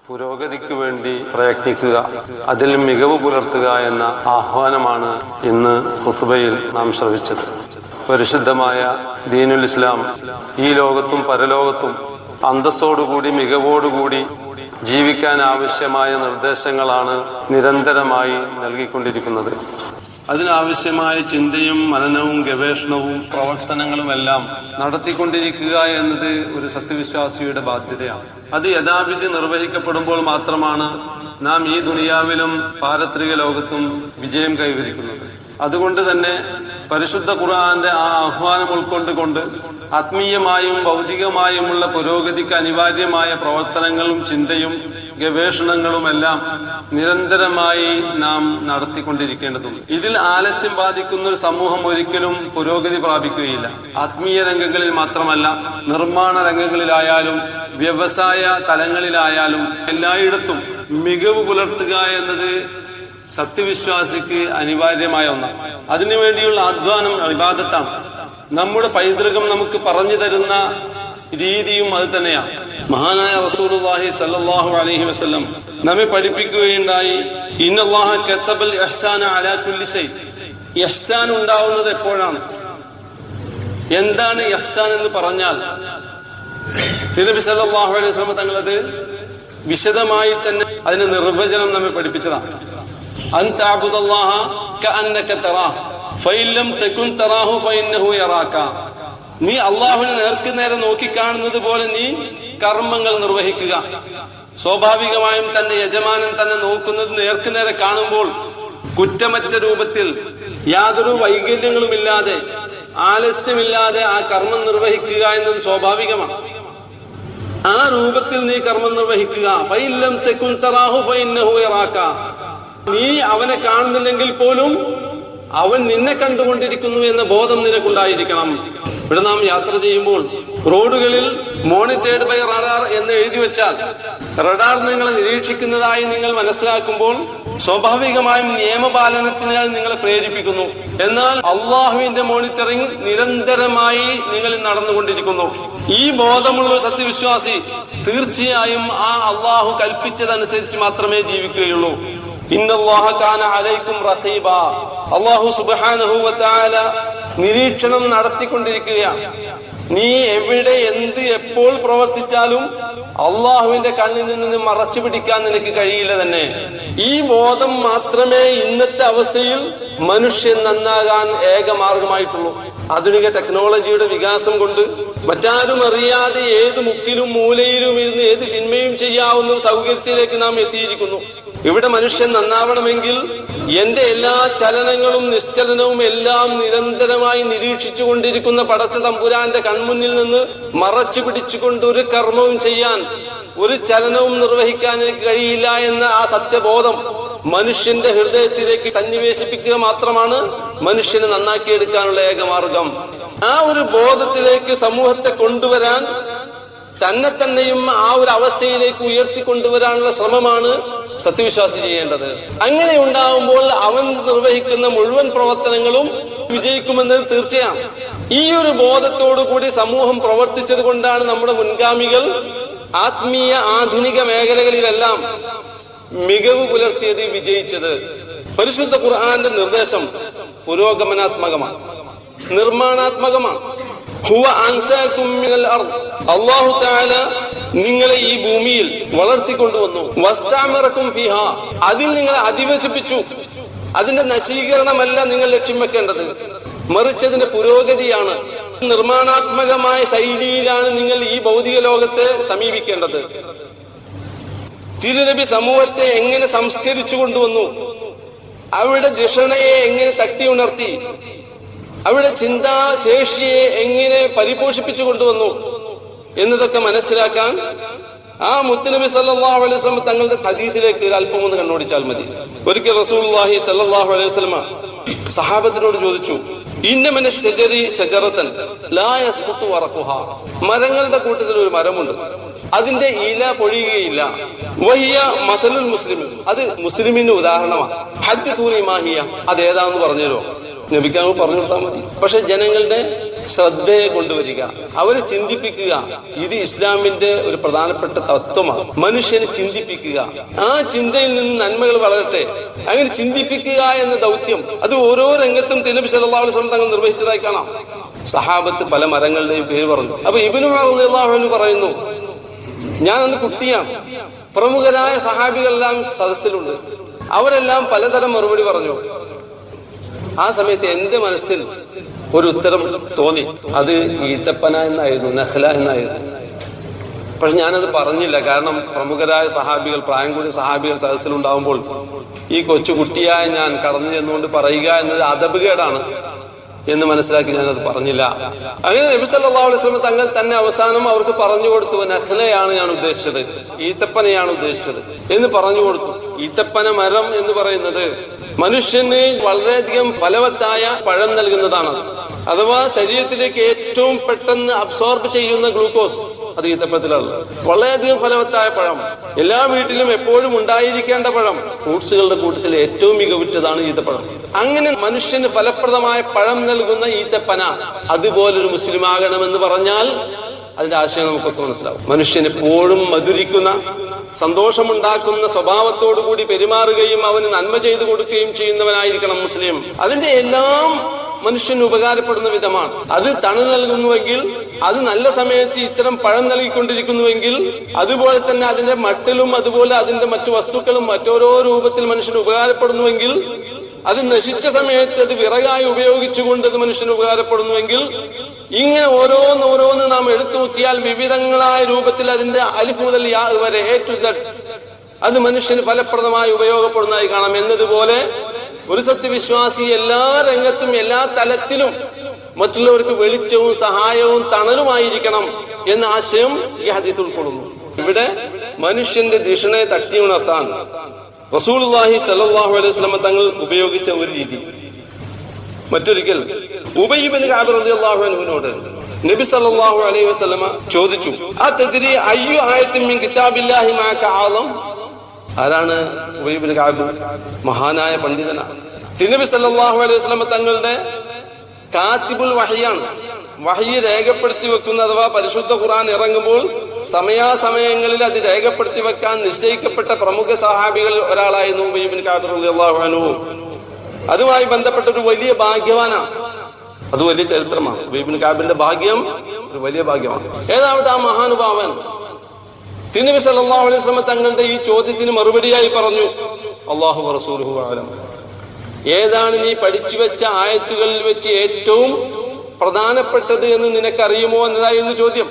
പുരോഗതിക്ക് വേണ്ടി പ്രയത്നിക്കുക, അതിൽ മികവ് പുലർത്തുക എന്ന ആഹ്വാനമാണ് ഇന്ന് ഖുത്ബയിൽ നാം ശ്രവിച്ചത്. പരിശുദ്ധമായ ദീനുൽ ഇസ്ലാം ഈ ലോകത്തും പരലോകത്തും അന്തസ്സോടുകൂടി മികവോടുകൂടി ജീവിക്കാൻ ആവശ്യമായ നിർദ്ദേശങ്ങളാണ് നിരന്തരമായി നൽകിക്കൊണ്ടിരിക്കുന്നത്. അതിനാവശ്യമായ ചിന്തയും മനനവും ഗവേഷണവും പ്രവർത്തനങ്ങളുമെല്ലാം നടത്തിക്കൊണ്ടിരിക്കുക എന്നത് ഒരു സത്യവിശ്വാസിയുടെ ബാധ്യതയാണ്. അത് യഥാവിധി നിർവഹിക്കപ്പെടുമ്പോൾ മാത്രമാണ് നാം ഈ ദുനിയാവിലും പാരത്രിക ലോകത്തും വിജയം കൈവരിക്കുന്നത്. അതുകൊണ്ട് തന്നെ പരിശുദ്ധ ഖുർആന്റെ ആ ആഹ്വാനം ഉൾക്കൊണ്ടുകൊണ്ട് ആത്മീയമായും ഭൗതികമായുമുള്ള പുരോഗതിക്ക് അനിവാര്യമായ പ്രവർത്തനങ്ങളും ചിന്തയും ഗവേഷണങ്ങളുമെല്ലാം നിരന്തരമായി നാം നടത്തിക്കൊണ്ടിരിക്കേണ്ടതുണ്ട്. ഇതിൽ ആലസ്യം ബാധിക്കുന്ന ഒരു സമൂഹം ഒരിക്കലും പുരോഗതി പ്രാപിക്കുകയില്ല. ആത്മീയ രംഗങ്ങളിൽ മാത്രമല്ല, നിർമ്മാണ രംഗങ്ങളിലായാലും വ്യവസായ തലങ്ങളിലായാലും എല്ലായിടത്തും മികവ് പുലർത്തുക എന്നത് സത്യവിശ്വാസിക്ക് അനിവാര്യമായ ഒന്നാണ്. അതിനുവേണ്ടിയുള്ള അധ്വാനം ഇബാദത്താണ്. നമ്മുടെ പൈതൃകം നമുക്ക് പറഞ്ഞു തരുന്ന രീതിയും അത് തന്നെയാണ്. മഹാനായ റസൂലുള്ളാഹി സ്വല്ലല്ലാഹു അലൈഹി വസല്ലം നമ്മെ പഠിപ്പിക്കുകയുണ്ടായി, ഇന്നല്ലാഹ കതബൽ ഇഹ്സാന അലാ കുല്ലി ഷൈ. ഇഹ്സാൻ ഉണ്ടാവുന്നത് എപ്പോഴാണ്? എന്താണ് ഇഹ്സാൻ എന്ന് പറഞ്ഞാൽ തിരുനബി സല്ലല്ലാഹു അലൈഹി വസല്ലം തങ്ങളത് വിശദമായി തന്നെ അതിന്റെ നിർവചനം നമ്മെ പഠിപ്പിച്ചതാണ്. അൻ തഅബുദല്ലാഹ കഅന്നക തറാഹു ഫഇൻ ലം തകുൻ തറാഹു ഫഇന്നഹു യറാക. നീ അള്ളാഹുവിനെ നേർക്കുനേരെ നോക്കിക്കാണുന്നത് പോലെ നീ കർമ്മങ്ങൾ നിർവഹിക്കുക. സ്വാഭാവികമായും തന്റെ യജമാനൻ തന്നെ നോക്കുന്നത് നേർക്കുനേരെ കാണുമ്പോൾ കുറ്റമറ്റ രൂപത്തിൽ യാതൊരു വൈകല്യങ്ങളുമില്ലാതെ ആലസ്യമില്ലാതെ ആ കർമ്മം നിർവഹിക്കുക എന്നത് സ്വാഭാവികമാണ്. ആ രൂപത്തിൽ നീ കർമ്മം നിർവഹിക്കുക. ഫഇൻ ലം തകുൻ തറാഹു ഫഇന്നഹു യറാക. നീ അവനെ കാണുന്നില്ലെങ്കിൽ പോലും അവൻ നിന്നെ കണ്ടുകൊണ്ടിരിക്കുന്നു എന്ന ബോധം നിനക്കുണ്ടായിരിക്കണം. ഇവിടെ നാം യാത്ര ചെയ്യുമ്പോൾ റോഡുകളിൽ മോണിറ്റേർഡ് ബൈ റഡാർ എന്ന് എഴുതി വെച്ചാൽ റഡാർ നിങ്ങളെ നിരീക്ഷിക്കുന്നതായി നിങ്ങൾ മനസ്സിലാക്കുമ്പോൾ സ്വാഭാവികമായും നിയമപാലനത്തിനായി നിങ്ങളെ പ്രേരിപ്പിക്കുന്നു. എന്നാൽ അള്ളാഹുവിന്റെ മോണിറ്ററിംഗ് നിരന്തരമായി നിങ്ങളിൽ നടന്നുകൊണ്ടിരിക്കുന്നു. ഈ ബോധമുള്ള ഒരു സത്യവിശ്വാസി തീർച്ചയായും ആ അള്ളാഹു കൽപ്പിച്ചതനുസരിച്ച് മാത്രമേ ജീവിക്കുകയുള്ളൂ. ഇന്നല്ലാഹ കാന അലൈക്കും റഖീബ. അല്ലാഹു സുബ്ഹാനഹു വ തആല നിരീക്ഷണം നടത്തിക്കൊണ്ടിരിക്കുകയാണ്. നീ എവിടെ എന്ത് എപ്പോൾ പ്രവർത്തിച്ചാലും അള്ളാഹുവിന്റെ കണ്ണിൽ നിന്ന് മറച്ചു പിടിക്കാൻ നിനക്ക് കഴിയില്ല തന്നെ. ഈ ബോധം മാത്രമേ ഇന്നത്തെ അവസ്ഥയിൽ മനുഷ്യൻ നന്നാകാൻ ഏക മാർഗമായിട്ടുള്ളൂ. ആധുനിക ടെക്നോളജിയുടെ വികാസം കൊണ്ട് മറ്റാരും അറിയാതെ ഏത് മുക്കിലും മൂലയിലും ഇരുന്ന് ഏത് തിന്മയും ചെയ്യാവുന്ന സൗകര്യത്തിലേക്ക് നാം എത്തിയിരിക്കുന്നു. ഇവിടെ മനുഷ്യൻ നന്നാവണമെങ്കിൽ എന്റെ എല്ലാ ചലനങ്ങളും നിശ്ചലനവും എല്ലാം നിരന്തരമായി നിരീക്ഷിച്ചു കൊണ്ടിരിക്കുന്ന പടച്ച തമ്പുരാന്റെ കൺമുന്നിൽ നിന്ന് മറച്ചു പിടിച്ചുകൊണ്ട് ഒരു കർമ്മവും ചെയ്യാൻ, ഒരു ചലനവും നിർവഹിക്കാൻ എനിക്ക് കഴിയില്ല എന്ന ആ സത്യബോധം മനുഷ്യന്റെ ഹൃദയത്തിലേക്ക് സന്നിവേശിപ്പിക്കുക മാത്രമാണ് മനുഷ്യനെ നന്നാക്കിയെടുക്കാനുള്ള ഏകമാർഗം. ആ ഒരു ബോധത്തിലേക്ക് സമൂഹത്തെ കൊണ്ടുവരാൻ, തന്നെ തന്നെയും ആ ഒരു അവസ്ഥയിലേക്ക് ഉയർത്തിക്കൊണ്ടുവരാനുള്ള ശ്രമമാണ് സത്യവിശ്വാസി ചെയ്യേണ്ടത്. അങ്ങനെ ഉണ്ടാവുമ്പോൾ അവൻ നിർവഹിക്കുന്ന മുഴുവൻ പ്രവർത്തനങ്ങളും വിജയിക്കുമെന്നത് തീർച്ചയാണ്. ഈ ഒരു ബോധത്തോടുകൂടി സമൂഹം പ്രവർത്തിച്ചത് കൊണ്ടാണ് നമ്മുടെ മുൻഗാമികൾ ആത്മീയ ആധുനിക മേഖലകളിലെല്ലാം മികവ് പുലർത്തിയത്, വിജയിച്ചത്. പരിശുദ്ധ ഖുർആന്റെ നിർദ്ദേശം പുരോഗമനാത്മകമാണ്, നിർമ്മാണാത്മകമാണ്. ഹുവ അൻസാകും മിനൽ അർദ്. അല്ലാഹു തആല നിങ്ങളെ ഈ ഭൂമിയിൽ വളർത്തിക്കൊണ്ടുവന്നു. വസ്തഅമറകും ഫിഹാ. അതിൽ നിങ്ങളെ അധിവസിപ്പിച്ചു. അതിന്റെ നശീകരണമല്ല നിങ്ങൾ ലക്ഷ്യം വെക്കേണ്ടത്, മറിച്ച് അതിന്റെ പുരോഗതിയാണ്. നിർമ്മാണാത്മകമായ ശൈലിയിലാണ് നിങ്ങൾ ഈ ഭൗതിക ലോകത്തെ സമീപിക്കേണ്ടത്. തിരുനബി സമൂഹത്തെ എങ്ങനെ സംസ്കരിച്ചു കൊണ്ടുവന്നു, അവരുടെ ധിഷണയെ എങ്ങനെ തട്ടി ഉണർത്തി, അവരുടെ ചിന്താശേഷിയെ എങ്ങനെ പരിപോഷിപ്പിച്ചു കൊണ്ടുവന്നു എന്നതൊക്കെ മനസ്സിലാക്കാൻ ആ മുത്തുനബി സല്ലല്ലാഹു അലൈഹി വസല്ലം തങ്ങളുടെ ഹദീസിലേക്ക് അല്പം ഒന്ന് കണ്ണോടിച്ചാൽ മതി. ഒരിക്കൽ റസൂലുള്ളാഹി സല്ലല്ലാഹു അലൈഹി വസല്ലം സഹാബത്തിനോട് ചോദിച്ചു, ഇന്ന മിന ശജരി ശജറതൻ ലാ യസ്ഖുതു വറഖുഹാ. മരങ്ങളുടെ കൂട്ടത്തിൽ ഒരു മരമുണ്ട്, അതിന്റെ ഇല പൊഴിയുകയില്ല. വഹിയ മസലുൽ മുസ്ലിം. അത് മുസ്ലിമിന് ഉദാഹരണമാണ്. ഹദ്ദിസൂനി മാഹിയ. അതേതാണെന്ന് പറഞ്ഞുതരോ? നബിക്കാവ് പറഞ്ഞു കൊടുത്താൽ മതി. പക്ഷെ ജനങ്ങളുടെ ശ്രദ്ധയെ കൊണ്ടുവരിക, അവരെ ചിന്തിപ്പിക്കുക. ഇത് ഇസ്ലാമിന്റെ ഒരു പ്രധാനപ്പെട്ട തത്വമാണ്. മനുഷ്യനെ ചിന്തിപ്പിക്കുക, ആ ചിന്തയിൽ നിന്ന് നന്മകൾ വളരട്ടെ, അങ്ങനെ ചിന്തിപ്പിക്കുക എന്ന ദൗത്യം അത് ഓരോ രംഗത്തും തിരുനബി സല്ലല്ലാഹു അലൈഹി വസല്ലം തങ്ങൾ നിർവഹിച്ചതായി കാണാം. സഹാബത്ത് പല മരങ്ങളുടെയും പേര് പറഞ്ഞു. അപ്പൊ ഇബ്നു ഉമർ റളിയല്ലാഹു അൻഹു പറയുന്നു, ഞാൻ അന്ന് കുട്ടിയാണ്, പ്രമുഖരായ സഹാബികളെല്ലാം സദസ്സിലുണ്ട്, അവരെല്ലാം പലതരം മറുപടി പറഞ്ഞു. ആ സമയത്ത് എന്റെ മനസ്സിൽ ഒരു ഉത്തരം തോന്നി. അത് ഈത്തപ്പന എന്നായിരുന്നു, നഖ്ല എന്നായിരുന്നു. പക്ഷെ ഞാനത് പറഞ്ഞില്ല. കാരണം പ്രമുഖരായ സഹാബികൾ, പ്രായം കൂടിയ സഹാബികൾ സദസ്സിലുണ്ടാവുമ്പോൾ ഈ കൊച്ചുകുട്ടിയായ ഞാൻ കടന്നു ചെന്നുകൊണ്ട് പറയുക എന്നത് അദബുകേടാണ് എന്ന് മനസ്സിലാക്കി ഞാനത് പറഞ്ഞില്ല. അങ്ങനെ നബി സല്ലല്ലാഹു അലൈഹി വസല്ലം തങ്ങൾ തന്നെ അവസാനം അവർക്ക് പറഞ്ഞു കൊടുത്തു, നഖ്ലയാണ് ഞാൻ ഉദ്ദേശിച്ചത്, ഈത്തപ്പനയാണ് ഉദ്ദേശിച്ചത് എന്ന് പറഞ്ഞു കൊടുത്തു. ഈത്തപ്പന മരം എന്ന് പറയുന്നത് മനുഷ്യന് വളരെയധികം ഫലവത്തായ പഴം നൽകുന്നതാണ്. അഥവാ ശരീരത്തിലേക്ക് ഏറ്റവും പെട്ടെന്ന് അബ്സോർബ് ചെയ്യുന്ന ഗ്ലൂക്കോസ് അത് ഈത്തപ്പഴത്തിലാണ്. വളരെയധികം ഫലവത്തായ പഴം, എല്ലാ വീട്ടിലും എപ്പോഴും ഉണ്ടായിരിക്കേണ്ട പഴം. ഫ്രൂട്ട്സുകളുടെ കൂട്ടത്തിൽ ഏറ്റവും മികവുറ്റതാണ് ഈത്തപ്പഴം. അങ്ങനെ മനുഷ്യന് ഫലപ്രദമായ പഴം നൽകുന്ന ഈത്തപ്പന അതുപോലൊരു മുസ്ലിം ആകണമെന്ന് പറഞ്ഞാൽ അതിന്റെ ആശയം നമുക്കൊക്കെ മനസ്സിലാവും. മനുഷ്യൻ എപ്പോഴും മധുരിക്കുന്ന, സന്തോഷമുണ്ടാക്കുന്ന സ്വഭാവത്തോടുകൂടി പെരുമാറുകയും അവന് നന്മ ചെയ്തു കൊടുക്കുകയും ചെയ്യുന്നവനായിരിക്കണം മുസ്ലിം. അതിന്റെ എല്ലാം മനുഷ്യന് ഉപകാരപ്പെടുന്ന വിധമാണ്. അത് തണു നൽകുന്നുവെങ്കിൽ, അത് നല്ല സമയത്ത് ഇത്തരം പഴം നൽകിക്കൊണ്ടിരിക്കുന്നുവെങ്കിൽ, അതുപോലെ തന്നെ അതിന്റെ മട്ടിലും അതുപോലെ അതിന്റെ മറ്റു വസ്തുക്കളും മറ്റോരോ രൂപത്തിൽ മനുഷ്യന് ഉപകാരപ്പെടുന്നുവെങ്കിൽ, അത് നശിച്ച സമയത്ത് അത് വിറകായി ഉപയോഗിച്ചുകൊണ്ട് അത് മനുഷ്യന് ഉപകാരപ്പെടുന്നുവെങ്കിൽ, ഇങ്ങനെ ഓരോന്നോരോന്ന് നാം എടുത്തു നോക്കിയാൽ വിവിധങ്ങളായ രൂപത്തിൽ അതിന്റെ അലിഫ് മുതൽ യാ വരെ A to Z അത് മനുഷ്യന് ഫലപ്രദമായി ഉപയോഗപ്പെടുന്നതായി കാണാം. എന്നതുപോലെ ഒരു സത്യവിശ്വാസി എല്ലാ രംഗത്തും എല്ലാ തലത്തിലും മറ്റുള്ളവർക്ക് വെളിച്ചവും സഹായവും തണലുമായിരിക്കണം എന്ന ആശയം ഈ ഹദീസ് ഉൾക്കൊള്ളുന്നു. ഇവിടെ മനുഷ്യന്റെ ദിഷണെ തട്ടിയുണർത്താൻ റസൂലുള്ളാഹി സ്വല്ലല്ലാഹു അലൈഹി വസല്ലം തങ്ങൾ ഉപയോഗിച്ച ഒരു രീതി. മറ്റൊരിക്കൽ ഉബയ്യ് ഇബ്നു കഅബ് റളിയല്ലാഹു അൻഹുവിനോട് നബി സല്ലല്ലാഹു അലൈഹി വസല്ലം ചോദിച്ചു, അതദ്രി അയ്യു ആയത്തിൻ മിൻ കിതാബില്ലാഹി മഅക ആളം. ആരാണ് ഉബയ്യ് ഇബ്നു കഅബ്? മഹാനായ പണ്ഡിതനാണ്. തിരുനബി സല്ലല്ലാഹു അലൈഹി വസല്ലം തങ്ങളുടെ കാത്തിബുൽ വഹ്യാണ്. വഹ്യ് രേഖപ്പെടുത്തി വെക്കുന്ന, അഥവാ പരിശുദ്ധ ഖുർആൻ ഇറങ്ങുമ്പോൾ സമയാസമയങ്ങളിൽ അത് രേഖപ്പെടുത്തി വെക്കാൻ നിശ്ചയിക്കപ്പെട്ട പ്രമുഖ സഹാബികൾ ഒരാളായിരുന്നു ഉബയ്യ് ഇബ്നു കഅബ് റളിയല്ലാഹു അൻഹു. അതുമായി ബന്ധപ്പെട്ട ഒരു വലിയ ഭാഗ്യവാനാണ്. അത് വലിയ ചരിത്രമാണ്. ഉബയ്യ് ഇബ്നു കഅബിന്റെ ഭാഗ്യം ഒരു വലിയ ഭാഗ്യമാണ്. ഏതാവട്ടെ ആ മഹാനുഭാവൻ തിരുനബി സല്ലല്ലാഹു അലൈഹി വസല്ലം തങ്ങളുടെ ഈ ചോദ്യത്തിന് മറുപടിയായി പറഞ്ഞു, അല്ലാഹു വറസൂലുഹു അഅലം. ഏതാണ് നീ പഠിച്ചു വെച്ച ആയത്തുകളിൽ വെച്ച് ഏറ്റവും പ്രധാനപ്പെട്ടത് എന്ന് നിനക്കറിയുമോ എന്നതായിരുന്നു ചോദ്യം.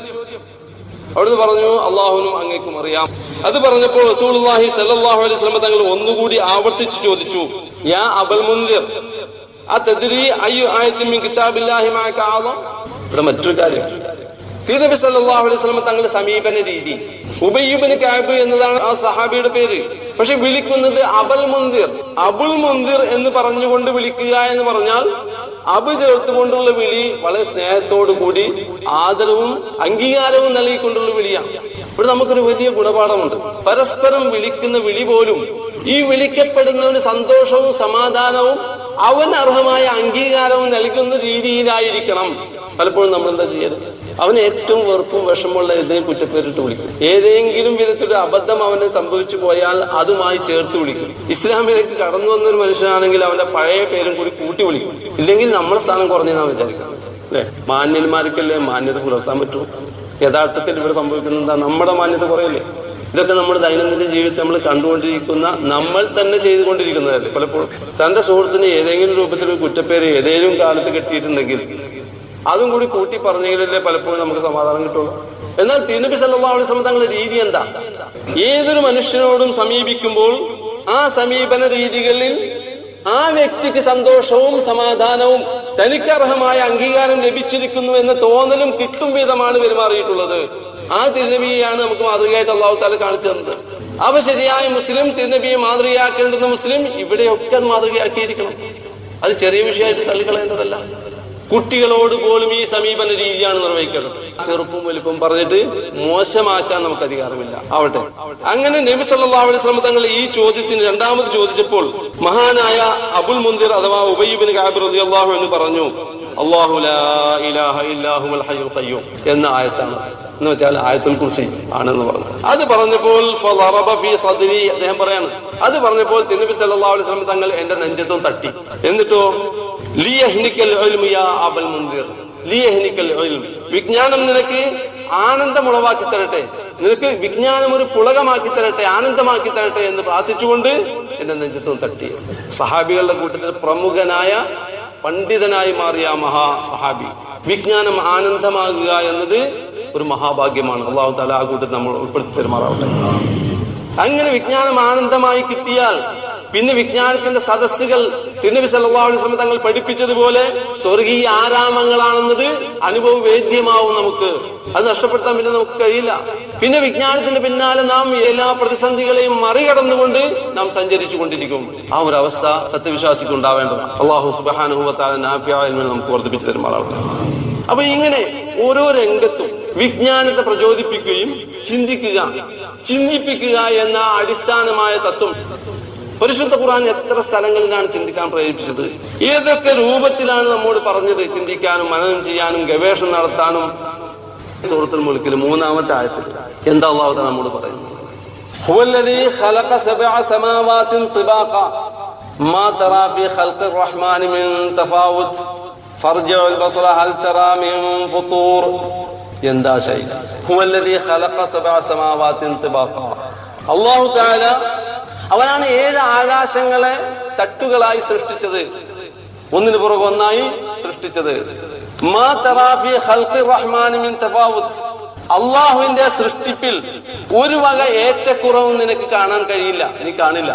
അവിടുന്ന് പറഞ്ഞു, അള്ളാഹുവിനും അങ്ങേക്കും അറിയാം. അത് പറഞ്ഞപ്പോൾ റസൂലുള്ളാഹി സ്വല്ലല്ലാഹു അലൈഹി വസല്ലം തങ്ങൾ ഒന്നുകൂടി ആവർത്തിച്ചു ചോദിച്ചു, യാ അബൽ മുൻദിർ അതദ്രി അയ്യു ആയത്തിൻ മിൻ കിതാബില്ലാഹി മഅക ആളം. ഇവിടെ മറ്റൊരു കാര്യം, തിരുനബി സല്ലല്ലാഹു അലൈഹി വസല്ലം തങ്ങളുടെ സമീപന രീതി. ഉബയ്യ് ഇബ്നു കഅബ് എന്നതാണ് ആ സഹാബിയുടെ പേര്. പക്ഷെ വിളിക്കുന്നത് അബൽ മുൻദിർ. അബുൽ മുൻദിർ എന്ന് പറഞ്ഞുകൊണ്ട് വിളിക്കുക എന്ന് പറഞ്ഞാൽ അബ് ചേർത്തുകൊണ്ടുള്ള വിളി വളരെ സ്നേഹത്തോടു കൂടി ആദരവും അംഗീകാരവും നൽകിക്കൊണ്ടുള്ള വിളിയാണ്. ഇവിടെ നമുക്കൊരു വലിയ ഗുണപാഠമുണ്ട്. പരസ്പരം വിളിക്കുന്ന വിളി പോലും ഈ വിളിക്കപ്പെടുന്നവന് സന്തോഷവും സമാധാനവും അവന് അർഹമായ അംഗീകാരവും നൽകുന്ന രീതിയിലായിരിക്കണം. പലപ്പോഴും നമ്മൾ എന്താ ചെയ്യരുത്, അവന് ഏറ്റവും വെറുപ്പും വിഷമുള്ള ഏതെങ്കിലും കുറ്റപ്പേരിട്ട് വിളിക്കും. ഏതെങ്കിലും വിധത്തിലൊരു അബദ്ധം അവന് സംഭവിച്ചു പോയാൽ അതുമായി ചേർത്ത് വിളിക്കും. ഇസ്ലാമിലേക്ക് കടന്നു വന്നൊരു മനുഷ്യനാണെങ്കിൽ അവന്റെ പഴയ പേരും കൂടി കൂട്ടി വിളിക്കും. ഇല്ലെങ്കിൽ നമ്മുടെ സ്ഥാനം കുറഞ്ഞെന്നാണ് വിചാരിക്കുന്നത്, അല്ലെ? മാന്യന്മാർക്കല്ലേ മാന്യത പുലർത്താൻ പറ്റും. യഥാർത്ഥത്തിൽ ഇവിടെ സംഭവിക്കുന്നത് എന്താ? നമ്മുടെ മാന്യത കുറയല്ലേ? ഇതൊക്കെ നമ്മുടെ ദൈനംദിന ജീവിതത്തിൽ നമ്മൾ കണ്ടുകൊണ്ടിരിക്കുന്ന, നമ്മൾ തന്നെ ചെയ്തുകൊണ്ടിരിക്കുന്നതല്ലേ. പലപ്പോഴും തന്റെ സുഹൃത്തിന് ഏതെങ്കിലും രൂപത്തിൽ ഒരു കുറ്റപ്പേര് ഏതെങ്കിലും കാലത്ത് കെട്ടിയിട്ടുണ്ടെങ്കിൽ അതും കൂടി കൂട്ടി പറഞ്ഞെങ്കിലല്ലേ പലപ്പോഴും നമുക്ക് സമാധാനം കിട്ടുള്ളൂ. എന്നാൽ തിരുനബി സല്ലല്ലാഹു അലൈഹി വസല്ലം തങ്ങളുടെ രീതി എന്താ? ഏതൊരു മനുഷ്യനോടും സമീപിക്കുമ്പോൾ ആ സമീപന രീതികളിൽ ആ വ്യക്തിക്ക് സന്തോഷവും സമാധാനവും തനിക്കർഹമായ അംഗീകാരം ലഭിച്ചിരിക്കുന്നു എന്ന തോന്നലും കിട്ടും വിധമാണ് പെരുമാറിയിട്ടുള്ളത്. ആ തിരുനബിയെയാണ് നമുക്ക് മാതൃകയായിട്ട് അല്ലാഹു തആല കാണിച്ചു തന്നത്. അവ ശരിയായ മുസ്ലിം തിരുനബിയെ മാതൃകയാക്കേണ്ടുന്ന മുസ്ലിം ഇവിടെയൊക്കെ അത് മാതൃകയാക്കിയിരിക്കണം. അത് ചെറിയ വിഷയമായിട്ട് തള്ളിക്കളയേണ്ടതല്ല. കുട്ടികളോട് പോലും ഈ സമീപന രീതിയാണ് നിർവഹിക്കുന്നത്. ചെറുപ്പും വലുപ്പം പറഞ്ഞിട്ട് മോശമാക്കാൻ നമുക്ക് അധികാരമില്ല. ആവട്ടെ. അങ്ങനെ നബി സല്ലല്ലാഹു അലൈഹി വസല്ലം തങ്ങൾ ഈ ചോദ്യത്തിന് രണ്ടാമത് ചോദിച്ചപ്പോൾ മഹാനായ അബുൽ മുൻദിർ അഥവാ ഉബയ്യ് ഇബ്നു കഅബ് റളിയല്ലാഹു അൻഹു പറഞ്ഞു, അല്ലാഹു ലാ ഇലാഹ ഇല്ലാ ഹുവൽ ഹയ്യുൽ ഖയ്യൂം എന്ന ആയത്താണ്. എന്ന് വെച്ചാൽ ആയത്തുൽ കുർസി ആണെന്ന് പറഞ്ഞു. അത് പറഞ്ഞപ്പോൾ ഫളറബ ഫീ സദ്രി, അദ്ദേഹം പറയാണ്, അത് പറഞ്ഞപ്പോൾ നബി സല്ലല്ലാഹു അലൈഹി വസല്ലം തങ്ങൾ എന്റെ നെഞ്ചത്തും തട്ടി. എന്നിട്ടോ ലിയഹ്നിക്കൽ ഇൽമു യാ അബുൽ മുൻദിർ, ലിയഹ്നിക്കൽ ഇൽം, വിജ്ഞാനം നിനക്ക് ആനന്ദമുളവാക്കി തരട്ടെ, നിനക്ക് വിജ്ഞാനം ഒരു പുളകമാക്കി തരട്ടെ, ആനന്ദമാക്കി തരട്ടെ എന്ന് പ്രാർത്ഥിച്ചുകൊണ്ട് എന്റെ നെഞ്ചത്തും തട്ടി. സഹാബികളുടെ കൂട്ടത്തിൽ പ്രമുഖനായ പണ്ഡിതനായി മാറിയ മഹാ സഹാബി. വിജ്ഞാനം ആനന്ദമാകുക എന്നത് ഒരു മഹാഭാഗ്യമാണ്. അല്ലാഹു തആല ആ കൂട്ടത്തിൽ നമ്മൾ ഉൾപ്പെടുത്തി പെരുമാറാവട്ടെ. അങ്ങനെ വിജ്ഞാനം ആനന്ദമായി കിട്ടിയാൽ പിന്നെ വിജ്ഞാനത്തിന്റെ സദസ്സുകൾ തിരുനബി സല്ലല്ലാഹു അലൈഹി വസല്ലം തങ്ങൾ പഠിപ്പിച്ചതുപോലെ സ്വർഗീയ ആരാമങ്ങളാണെന്നത് അനുഭവവേദ്യമാവും നമുക്ക്. അത് നഷ്ടപ്പെടുത്താൻ പിന്നെ നമുക്ക് കഴിയില്ല. പിന്നെ വിജ്ഞാനത്തിന്റെ പിന്നാലെ നാം എല്ലാ പ്രതിസന്ധികളെയും മറികടന്നുകൊണ്ട് നാം സഞ്ചരിച്ചു കൊണ്ടിരിക്കും. ആ ഒരു അവസ്ഥ സത്യവിശ്വാസിക്ക് ഉണ്ടാവേണ്ടതാണ്. അല്ലാഹു സുബ്ഹാനഹു വ തആല നാഫിയായ ഇൽമിനെ നമുക്ക് വർദ്ധിപ്പിച്ചു തരുമാറാവട്ടെ. അപ്പൊ ഇങ്ങനെ ഓരോ രംഗത്തും വിജ്ഞാനത്തെ പ്രചോദിപ്പിക്കുകയും ചിന്തിപ്പിക്കുക എന്ന അടിസ്ഥാനമായ തത്വം പരിശുദ്ധ ഖുർആൻ എത്ര സ്ഥലങ്ങളിലാണ് ചിന്തിക്കാൻ പ്രേരിപ്പിച്ചത്, ഏതൊക്കെ രൂപത്തിലാണ് നമ്മോട് പറഞ്ഞത് ചിന്തിക്കാനും മനനം ചെയ്യാനും ഗവേഷണം നടത്താനും. സൂറത്തുൽ മുൽക്കിൽ 3-ാമത്തെ ആയത്തിൽ എന്താ അല്ലാഹു തആല നമ്മോട് പറയുന്നത്? ഹുവല്ലദീ ഖലഖ സബഅ സമാവാതിൻ തിബാഖ മാ തറാ ഫീ ഖൽഖിർ റഹ്മാനി മിൻ തഫാവുത് ഫർജിഉൽ ബസറ ഹൽ തറാ മിൻ ഫുതൂർ. എന്താ ശൈല? ഹുവല്ലദീ ഖലഖ സബഅ സമാവാതിൻ തിബാഖ, അല്ലാഹു തആല അവനാണ് 7 ആകാശങ്ങളെ തട്ടുകളായി സൃഷ്ടിച്ചത്, ഒന്നിനു പുറകെ ഒന്നായി സൃഷ്ടിച്ചത്. മാ തറാ ഫീ ഖൽഖിർ റഹ്മാനി മിൻ തഫാവുത്, അള്ളാഹുവിന്റെ സൃഷ്ടിപ്പിൽ ഒരു വക ഏറ്റക്കുറവും നിനക്ക് കാണാൻ കഴിയില്ല, നീ കാണില്ല.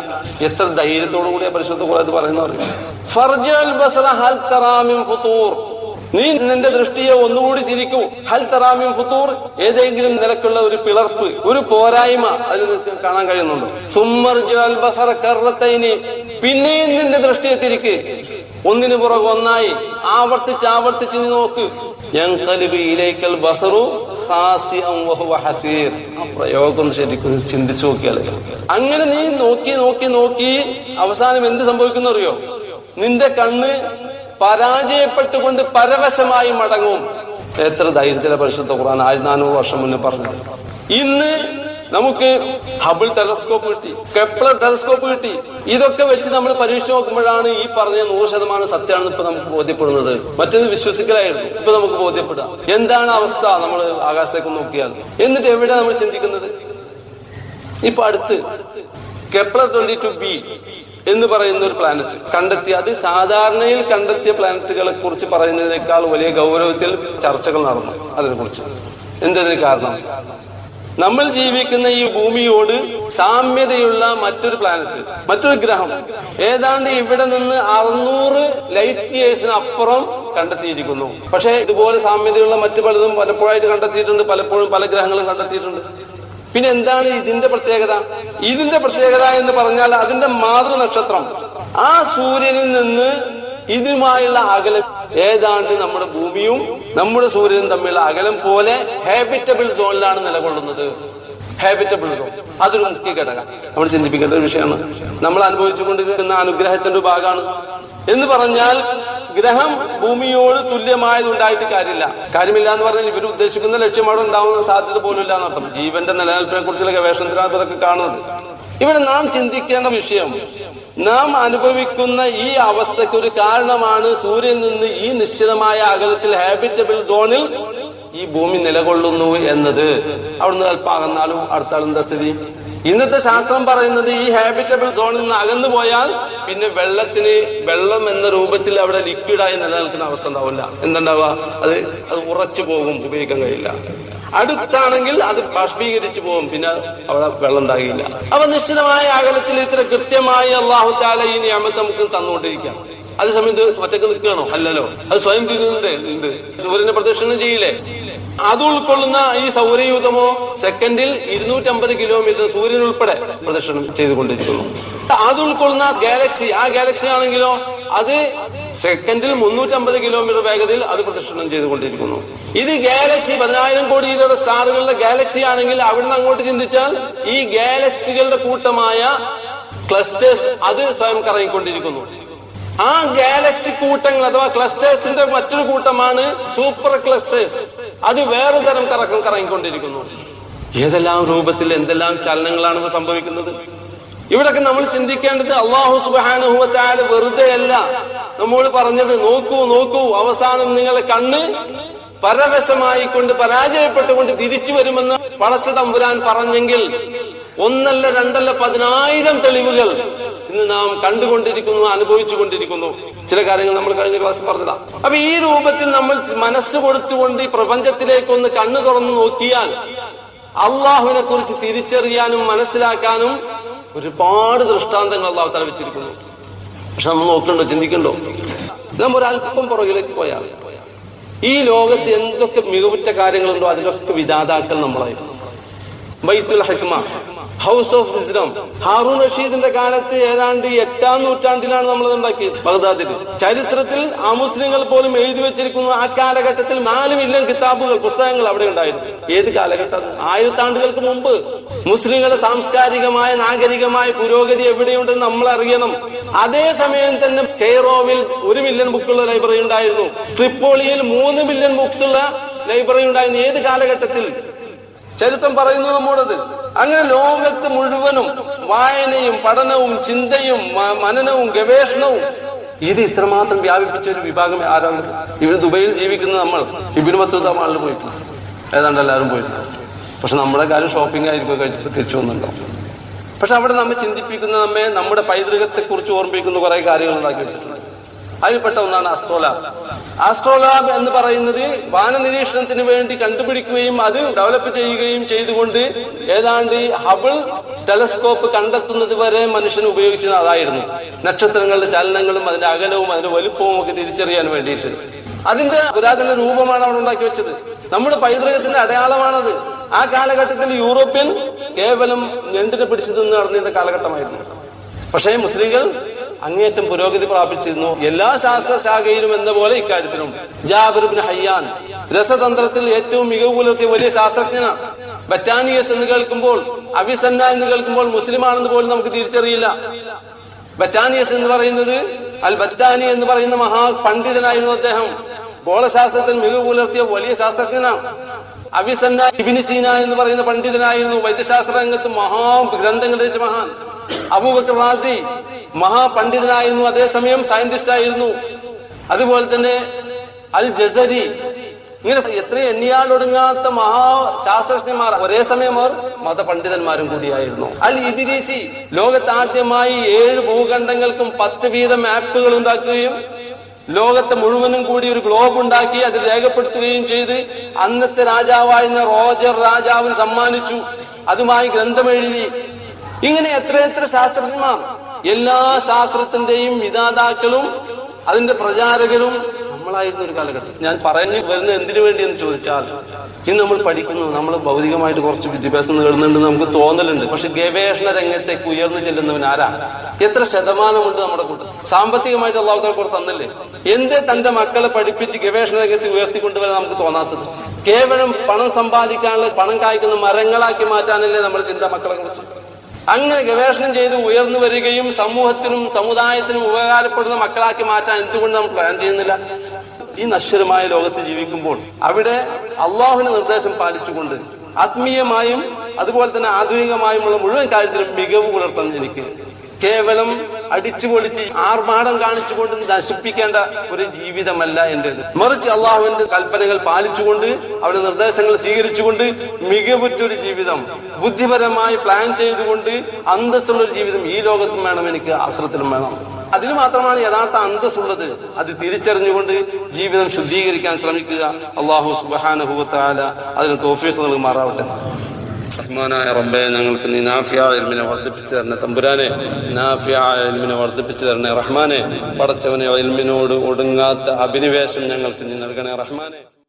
എത്ര ധൈര്യത്തോടു കൂടിയ പരിശുദ്ധ ഖുർആൻ പറയുന്നത്. ഫർജിഉൽ ബസറ ഹൽ തറാ മിൻ ഫുതൂർ, നീ നിന്റെ ദൃഷ്ടിയെ ഒന്നുകൂടി തിരിക്കൂ. ഹൽ തറാ മിൻ ഫുതൂർ, ഏതെങ്കിലും നിലക്കുള്ള ഒരു പിളർപ്പ്, ഒരു പോരായ്മ അതിൽ നിനക്ക് കാണാൻ കഴിയുന്നുണ്ടോ? സുമ്മർജിഉൽ ബസറ കർറത്തൈനി, പിന്നെയും നിന്റെ ദൃഷ്ടിയെ തിരിക്ക്, ഒന്നിനു പുറകെ ഒന്നായി ആവർത്തിച്ച് നീ നോക്ക്. യൻഖലിബു ഇലൈക്കൽ ബസറു ഖാസിഅൻ വഹുവ ഹസീർ. ആ പ്രയോഗം ശരിക്കും ചിന്തിച്ചു നോക്കിയാൽ, അങ്ങനെ നീ നോക്കി അവസാനം എന്ത് സംഭവിക്കുന്നു അറിയോ? നിന്റെ കണ്ണ് പരാജയപ്പെട്ടുകൊണ്ട് പരവശമായി മടങ്ങും. എത്ര ധൈര്യത്തിലെ പരിശുദ്ധ ഖുർആൻ 1400 വർഷം മുന്നേ പറഞ്ഞു. ഇന്ന് നമുക്ക് ഹബിൾ ടെലസ്കോപ്പ് കിട്ടി, കെപ്ലർ ടെലസ്കോപ്പ് കിട്ടി. ഇതൊക്കെ വെച്ച് നമ്മൾ പരീക്ഷ നോക്കുമ്പോഴാണ് ഈ പറഞ്ഞ 100% സത്യമാണെന്ന് ഇപ്പൊ നമുക്ക് ബോധ്യപ്പെടുന്നത്. മറ്റേത് വിശ്വസിക്കലായിരുന്നു, ഇപ്പൊ നമുക്ക് ബോധ്യപ്പെടാം. എന്താണ് അവസ്ഥ? നമ്മൾ ആകാശത്തേക്ക് നോക്കിയാൽ എന്നിട്ട് എവിടെ നമ്മൾ ചിന്തിക്കുന്നത്? ഇപ്പൊ അടുത്ത് കെപ്ലർ 22b എന്ന് പറയുന്ന ഒരു പ്ലാനറ്റ് കണ്ടെത്തി. അത് സാധാരണയിൽ കണ്ടെത്തിയ പ്ലാനറ്റുകളെ കുറിച്ച് പറയുന്നതിനേക്കാൾ വലിയ ഗൗരവത്തിൽ ചർച്ചകൾ നടന്നു അതിനെക്കുറിച്ച്. എന്തതിന് കാരണം? നമ്മൾ ജീവിക്കുന്ന ഈ ഭൂമിയോട് സാമ്യതയുള്ള മറ്റൊരു പ്ലാനറ്റ്, മറ്റൊരു ഗ്രഹം ഏതാണ്ട് ഇവിടെ നിന്ന് 600 ലൈറ്റ് ഇയേഴ്സിന് അപ്പുറം കണ്ടെത്തിയിരിക്കുന്നു. പക്ഷെ ഇതുപോലെ സാമ്യതയുള്ള മറ്റു പലതും പലപ്പോഴായിട്ട് കണ്ടെത്തിയിട്ടുണ്ട്, പലപ്പോഴും പല ഗ്രഹങ്ങളും കണ്ടെത്തിയിട്ടുണ്ട്. പിന്നെ എന്താണ് ഇതിന്റെ പ്രത്യേകത? ഇതിന്റെ പ്രത്യേകത എന്ന് പറഞ്ഞാൽ അതിന്റെ മാതൃനക്ഷത്രം ആ സൂര്യനിൽ നിന്ന് ഇതുമായുള്ള അകലം ഏതാണ്ട് നമ്മുടെ ഭൂമിയും നമ്മുടെ സൂര്യനും തമ്മിലുള്ള അകലം പോലെ ഹാബിറ്റബിൾ സോണിലാണ് നിലകൊള്ളുന്നത്. ഹാബിറ്റബിൾ സോൺ അതൊരു മുഖ്യ ഘടകം. നമ്മൾ ചിന്തിപ്പിക്കേണ്ട ഒരു വിഷയമാണ്. നമ്മൾ അനുഭവിച്ചുകൊണ്ടിരിക്കുന്ന അനുഗ്രഹത്തിന്റെ ഒരു ഭാഗമാണ്. എന്ന് പറഞ്ഞാൽ ഗ്രഹം ഭൂമിയോട് തുല്യമായത് ഉണ്ടായിട്ട് കാര്യമില്ല എന്ന് പറഞ്ഞാൽ ഇവർ ഉദ്ദേശിക്കുന്ന ലക്ഷ്യം അവിടെ ഉണ്ടാവുന്ന സാധ്യത പോലും ഇല്ല എന്നർത്ഥം. ജീവന്റെ നിലനിൽപ്പിനെ കുറിച്ചുള്ള ഗവേഷണത്തിലാണ് ഇതൊക്കെ കാണുന്നത്. ഇവിടെ നാം ചിന്തിക്കേണ്ട വിഷയം, നാം അനുഭവിക്കുന്ന ഈ അവസ്ഥയ്ക്ക് ഒരു കാരണമാണ് സൂര്യനിൽ നിന്ന് ഈ നിശ്ചിതമായ അകലത്തിൽ ഹാബിറ്റബിൾ സോണിൽ ഈ ഭൂമി നിലകൊള്ളുന്നു എന്നത്. അവിടുന്ന് അല്പം അകന്നാലും അടുത്ത ആളെന്താ സ്ഥിതി? ഇന്നത്തെ ശാസ്ത്രം പറയുന്നത് ഈ ഹാബിറ്റബിൾ സോണിൽ നിന്ന് അകന്നു പോയാൽ പിന്നെ വെള്ളം എന്ന രൂപത്തിൽ അവിടെ ലിക്വിഡായി നിലനിൽക്കുന്ന അവസ്ഥ ഉണ്ടാവില്ല. എന്തുണ്ടാവുക? അത് ഉറച്ചു പോകും, ഉപയോഗിക്കാൻ കഴിയില്ല. അടുത്താണെങ്കിൽ അത് ബാഷ്പീകരിച്ചു പോകും, പിന്നെ അവിടെ വെള്ളം ഉണ്ടാകില്ല. അപ്പൊ നിശ്ചിതമായ അകലത്തിൽ ഇത്ര കൃത്യമായി അല്ലാഹു തആല ഈ നിഅമത്ത് നമുക്ക് തന്നുകൊണ്ടിരിക്കാം. അതേസമയം ഇത് ഒറ്റക്ക് നിൽക്കുകയാണോ? അല്ലല്ലോ, അത് സ്വയം തിരിയുന്നുണ്ട്. സൂര്യനെ പ്രദക്ഷിണം ചെയ്യില്ലേ? അത് ഉൾക്കൊള്ളുന്ന ഈ സൗരയൂഥമോ സെക്കൻഡിൽ 250 കിലോമീറ്റർ സൂര്യൻ ഉൾപ്പെടെ പ്രദക്ഷിണം ചെയ്തുകൊണ്ടിരിക്കുന്നു. അത് ഉൾക്കൊള്ളുന്ന ഗാലക്സി, ആ ഗാലക്സി ആണെങ്കിലോ അത് സെക്കൻഡിൽ 350 കിലോമീറ്റർ വേഗതയിൽ അത് പ്രദക്ഷിണം ചെയ്തുകൊണ്ടിരിക്കുന്നു. ഇത് ഗാലക്സി 10,000 കോടിയിലുള്ള സ്റ്റാറുകളുടെ ഗാലക്സി ആണെങ്കിൽ അവിടുന്ന് അങ്ങോട്ട് ചിന്തിച്ചാൽ ഈ ഗാലക്സികളുടെ കൂട്ടമായ ക്ലസ്റ്റേഴ്സ് അത് സ്വയം കറങ്ങിക്കൊണ്ടിരിക്കുന്നു. ആ ഗാലക്സി കൂട്ടങ്ങൾ അഥവാ ക്ലസ്റ്റേഴ്സിന്റെ മറ്റൊരു കൂട്ടമാണ് സൂപ്പർ ക്ലസ്റ്റേഴ്സ്. അത് വേറെ തരം കറങ്ങിക്കൊണ്ടിരിക്കുന്നു. ഏതെല്ലാം രൂപത്തിൽ എന്തെല്ലാം ചലനങ്ങളാണ് സംഭവിക്കുന്നത്. ഇവിടൊക്കെ നമ്മൾ ചിന്തിക്കേണ്ടത് അല്ലാഹു സുബ്ഹാനഹു വ തആല വെറുതെ അല്ല നമ്മോട് പറഞ്ഞത്. നോക്കൂ നോക്കൂ, അവസാനം നിങ്ങളെ കണ്ണ് പരവശമായിക്കൊണ്ട് പരാജയപ്പെട്ടുകൊണ്ട് തിരിച്ചു വരുമെന്ന് പടച്ച തമ്പുരാൻ പറഞ്ഞെങ്കിൽ ഒന്നല്ല രണ്ടല്ല 10,000 തെളിവുകൾ ഇന്ന് നാം കണ്ടുകൊണ്ടിരിക്കുന്നു, അനുഭവിച്ചു കൊണ്ടിരിക്കുന്നു. ചില കാര്യങ്ങൾ നമ്മൾ കഴിഞ്ഞ ക്ലാസ്സിൽ പറഞ്ഞതാ. അപ്പൊ ഈ രൂപത്തിൽ നമ്മൾ മനസ്സ് കൊടുത്തുകൊണ്ട് ഈ പ്രപഞ്ചത്തിലേക്കൊന്ന് കണ്ണു തുറന്നു നോക്കിയാൽ അള്ളാഹുവിനെ കുറിച്ച് തിരിച്ചറിയാനും മനസ്സിലാക്കാനും ഒരുപാട് ദൃഷ്ടാന്തങ്ങൾ അള്ളാഹു തആല വെച്ചിരിക്കുന്നു. പക്ഷെ നമ്മൾ നോക്കണ്ടോ, ചിന്തിക്കണ്ടോ? നാം ഒരല്പം പുറകിലേക്ക് പോയാൽ ഈ ലോകത്ത് എന്തൊക്കെ മികവുറ്റ കാര്യങ്ങളുണ്ടോ അതിലൊക്കെ വിധാതാക്കൾ നമ്മളായിരുന്നു. ബൈത്തുൽ ഹിക്മ, ഹൗസ് ഓഫ് വിസ്ഡം, ഹാറൂൺ റഷീദിന്റെ കാലത്ത് ഏതാണ്ട് 8-ാം നൂറ്റാണ്ടിലാണ് നമ്മളത് ഉണ്ടാക്കിയത് ബഗ്ദാദിൽ. ചരിത്രത്തിൽ ആ മുസ്ലിങ്ങൾ പോലും എഴുതി വെച്ചിരിക്കുന്നു ആ കാലഘട്ടത്തിൽ 4 മില്യൺ കിതാബുകൾ, പുസ്തകങ്ങൾ അവിടെ ഉണ്ടായിരുന്നു. ഏത് കാലഘട്ടം? 1000 ആണ്ടുകൾക്ക് മുമ്പ്. മുസ്ലിങ്ങളുടെ സാംസ്കാരികമായ നാഗരികമായ പുരോഗതി എവിടെയുണ്ടെന്ന് നമ്മൾ അറിയണം. അതേസമയം തന്നെ കെയ്റോവിൽ 1 മില്യൺ ബുക്കുള്ള ലൈബ്രറി ഉണ്ടായിരുന്നു. ട്രിപ്പോളിയിൽ 3 മില്യൺ ബുക്സ് ഉള്ള ലൈബ്രറി ഉണ്ടായിരുന്നു. ഏത് കാലഘട്ടത്തിൽ? ചരിത്രം പറയുന്നു നമ്മോടത്. അങ്ങനെ ലോകത്ത് മുഴുവനും വായനയും പഠനവും ചിന്തയും മനനവും ഗവേഷണവും ഇത് ഇത്രമാത്രം വ്യാപിപ്പിച്ച ഒരു വിഭാഗം ആരാണ്? ഇവിടെ ദുബൈയിൽ ജീവിക്കുന്ന നമ്മൾ ഇബ്നു ബത്തൂത്ത മാളിൽ പോയിട്ടില്ല, ഏതാണ്ട് എല്ലാവരും പോയിട്ടില്ല. പക്ഷെ നമ്മുടെ കാര്യം ഷോപ്പിംഗ് ആയിരിക്കും, കഴിച്ചിട്ട് തിരിച്ചു വന്നിട്ടുണ്ടാവും. പക്ഷെ അവിടെ നമ്മെ ചിന്തിപ്പിക്കുന്ന, നമ്മെ നമ്മുടെ പൈതൃകത്തെ കുറിച്ച് ഓർമ്മിപ്പിക്കുന്ന കുറെ കാര്യങ്ങൾ ഉണ്ടാക്കി വെച്ചിട്ടുണ്ട്. അതിൽപ്പെട്ട ഒന്നാണ് ആസ്ട്രോലാബ്. ആസ്ട്രോലാബ് എന്ന് പറയുന്നത് വാനനിരീക്ഷണത്തിന് വേണ്ടി കണ്ടുപിടിക്കുകയും അത് ഡെവലപ്പ് ചെയ്യുകയും ചെയ്തുകൊണ്ട് ഏതാണ്ട് ഹബിൾ ടെലസ്കോപ്പ് കണ്ടെത്തുന്നത് വരെ മനുഷ്യൻ ഉപയോഗിച്ചത് അതായിരുന്നു. നക്ഷത്രങ്ങളുടെ ചലനങ്ങളും അതിന്റെ അകലവും അതിന്റെ വലുപ്പവും ഒക്കെ തിരിച്ചറിയാൻ വേണ്ടിയിട്ട് അതിന്റെ പുരാതന രൂപമാണ് അവിടെ ഉണ്ടാക്കി വെച്ചത്. നമ്മുടെ പൈതൃകത്തിന്റെ അടയാളമാണത്. ആ കാലഘട്ടത്തിൽ യൂറോപ്യൻ കേവലം ഞണ്ടിനെ പിടിച്ചു നിന്ന് നടന്നിരുന്ന കാലഘട്ടമായിരുന്നു. പക്ഷേ മുസ്ലിങ്ങൾ അങ്ങേറ്റം പുരോഗതി പ്രാപിച്ചിരുന്നു എല്ലാ ശാസ്ത്രശാഖയിലും എന്ന പോലെ ഇക്കാര്യത്തിലും. ജാബിർ ഇബ്നു ഹയ്യാൻ രസതന്ത്രത്തിൽ ഏറ്റവും മികവ് പുലർത്തിയ വലിയ ശാസ്ത്രജ്ഞനാണ്. ബറ്റാനിയസ് എന്ന് കേൾക്കുമ്പോൾ, അവിസന്ന എന്ന് കേൾക്കുമ്പോൾ മുസ്ലിമാണെന്ന് പോലും നമുക്ക് തിരിച്ചറിയില്ല. ബറ്റാനിയസ് എന്ന് പറയുന്നത്, അൽ ബറ്റാനി എന്ന് പറയുന്ന മഹാപണ്ഡിതനായിരുന്നു അദ്ദേഹം. ഗോളശാസ്ത്രത്തിൽ മികവ് പുലർത്തിയ വലിയ ശാസ്ത്രജ്ഞനാണ്. അവിസന്ന ഇബ്നു സീന എന്ന് പറയുന്ന പണ്ഡിതനായിരുന്നു. വൈദ്യശാസ്ത്ര രംഗത്ത് ഗ്രന്ഥങ്ങൾ രചിച്ച മഹാൻ. അബൂബക്കർ റാസി മഹാപണ്ഡിതനായിരുന്നു, അതേസമയം സയന്റിസ്റ്റ് ആയിരുന്നു. അതുപോലെ തന്നെ അൽ ജസരി, ഇങ്ങനെ എത്ര എണ്ണിയാലൊടുങ്ങാത്ത മഹാശാസ്ത്രജ്ഞന്മാർ, ഒരേ സമയം അവർ മതപണ്ഡിതന്മാരും കൂടിയായിരുന്നു. അൽ ഇദ്രീസി ലോകത്ത് ആദ്യമായി 7 ഭൂഖണ്ഡങ്ങൾക്കും 10 വീതം മാപ്പുകൾ ഉണ്ടാക്കുകയും ലോകത്തെ മുഴുവനും കൂടി ഒരു ഗ്ലോബ് ഉണ്ടാക്കി അത് രേഖപ്പെടുത്തുകയും ചെയ്ത് അന്നത്തെ രാജാവായിരുന്ന റോജർ രാജാവിന് സമ്മാനിച്ചു. അതുമായി ഗ്രന്ഥമെഴുതി. ഇങ്ങനെ എത്രയെത്ര ശാസ്ത്രജ്ഞന്മാർ. എല്ലാ ശാസ്ത്രത്തിന്റെയും വിധാതാക്കളും അതിന്റെ പ്രചാരകരും നമ്മളായിരുന്ന ഒരു കാലഘട്ടം. ഞാൻ പറഞ്ഞു വരുന്നത് എന്തിനു വേണ്ടി എന്ന് ചോദിച്ചാൽ, ഇന്ന് നമ്മൾ പഠിക്കുന്നു, നമ്മൾ ഭൗതികമായിട്ട് കുറച്ച് വിദ്യാഭ്യാസം നേടുന്നുണ്ട് നമുക്ക് തോന്നലുണ്ട്. പക്ഷെ ഗവേഷണ രംഗത്തേക്ക് ഉയർന്നു ചെല്ലുന്നവൻ ആരാ? എത്ര ശതമാനമുണ്ട് നമ്മുടെ കൂട്ടം? സാമ്പത്തികമായിട്ട് അല്ലാഹു തആല കൂടെ തന്നില്ലേ? എന്തേ തന്റെ മക്കളെ പഠിപ്പിച്ച് ഗവേഷണ രംഗത്ത് ഉയർത്തിക്കൊണ്ടുവരാൻ നമുക്ക് തോന്നാത്തത്? കേവലം പണം സമ്പാദിക്കാനുള്ള, പണം കായ്ക്കുന്ന മരങ്ങളാക്കി മാറ്റാനല്ലേ നമ്മുടെ ചിന്ത മക്കളെ കുറിച്ച്? അങ്ങനെ ഗവേഷണം ചെയ്ത് ഉയർന്നു വരികയും സമൂഹത്തിനും സമുദായത്തിനും ഉപകാരപ്പെടുന്ന മക്കളാക്കി മാറ്റാൻ എന്തുകൊണ്ട് നമ്മൾ പ്ലാൻ ചെയ്യുന്നില്ല? ഈ നശ്വരമായ ലോകത്ത് ജീവിക്കുമ്പോൾ അവിടെ അള്ളാഹുവിന്റെ നിർദ്ദേശം പാലിച്ചുകൊണ്ട് ആത്മീയമായും അതുപോലെ തന്നെ ആധുനികമായുമുള്ള മുഴുവൻ കാര്യത്തിലും മികവ് പുലർത്താൻ എനിക്ക് കേവലം അടിച്ചുപൊളിച്ച് ആർഭാടം കാണിച്ചുകൊണ്ട് നശിപ്പിക്കേണ്ട ഒരു ജീവിതമല്ല എന്റേത്. മറിച്ച് അള്ളാഹുവിന്റെ കൽപ്പനകൾ പാലിച്ചുകൊണ്ട് അവരുടെ നിർദ്ദേശങ്ങൾ സ്വീകരിച്ചുകൊണ്ട് മികവുറ്റൊരു ജീവിതം ബുദ്ധിപരമായി പ്ലാൻ ചെയ്തുകൊണ്ട് അന്തസ്സുള്ളൊരു ജീവിതം ഈ ലോകത്തും വേണം, എനിക്ക് ആഖിറത്തിലും വേണം. അതിന് മാത്രമാണ് യഥാർത്ഥ അന്തസ്സുള്ളത്. അത് തിരിച്ചറിഞ്ഞുകൊണ്ട് ജീവിതം ശുദ്ധീകരിക്കാൻ ശ്രമിക്കുക. അല്ലാഹു സുബ്ഹാനഹു വ തആല അതിന് തൗഫീഖ് നൽകുമാറാവട്ടെ. റഹ്മാനായ റബ്ബേ, ഞങ്ങൾക്ക് നീ നാഫിയായ ഇൽമിനെ വർദ്ധിപ്പിച്ചു തരണേ. തമ്പുരാനെ, നാഫിയായ ഇൽമിനെ വർദ്ധിപ്പിച്ചു തരണേ റഹ്മാനെ. പടച്ചവനെ, ഇൽമിനോട് ഒടുങ്ങാത്ത അഭിനിവേശം ഞങ്ങൾക്ക് നീ നൽകണേ റഹ്മാനെ.